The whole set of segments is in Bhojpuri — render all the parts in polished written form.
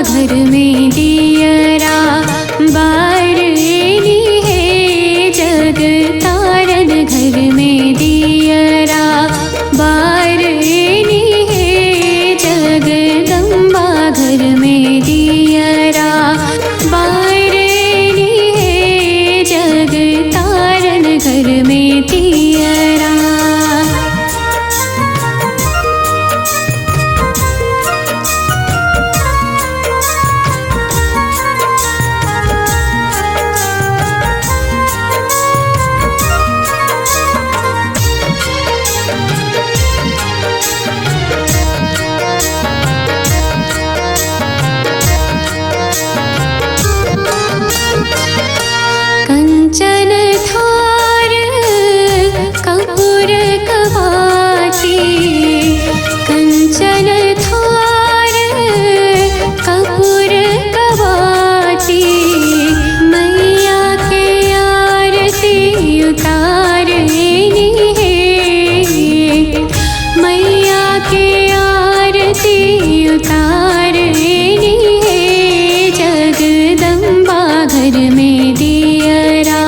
घर में दियरा बारनी है जग तारन घर में दियरा बारनी है जगदम्बा घर में दियरा बारनी है जग तारन घर में दियरा। कंचन थार कपूर कवाटी कंचन थार कपूर कवाटी मैया के आरती उतारनी है मैया के आरती उतारनी है जगदम्बा घर में दियरा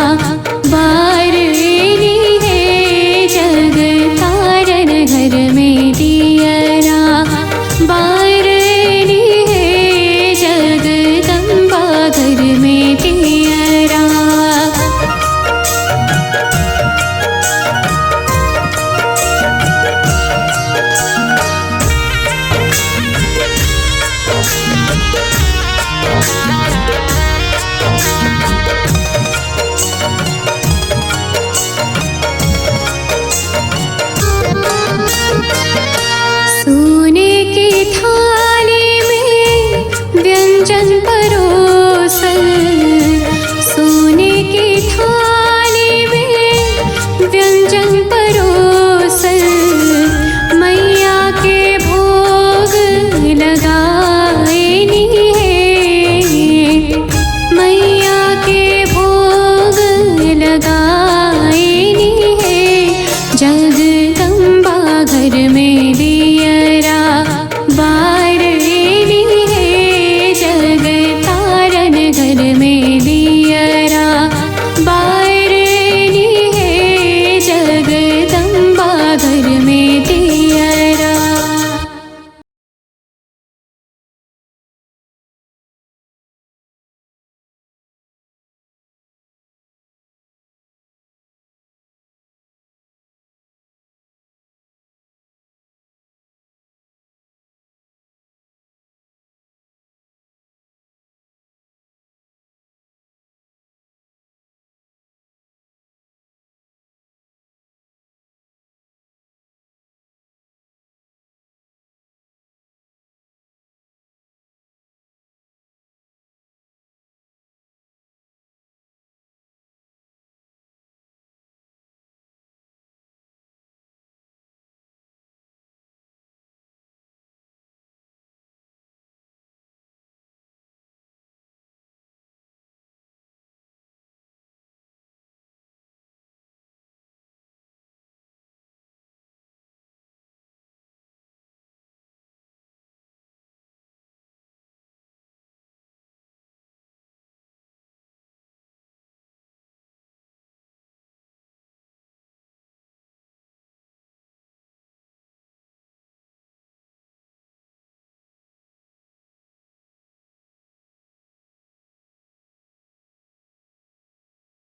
बारनी है जग तारन घर में दियरा बारनी है जगदम्बा घर में दियरा। सोने की थाली में व्यंजन परोसल सोने की थाली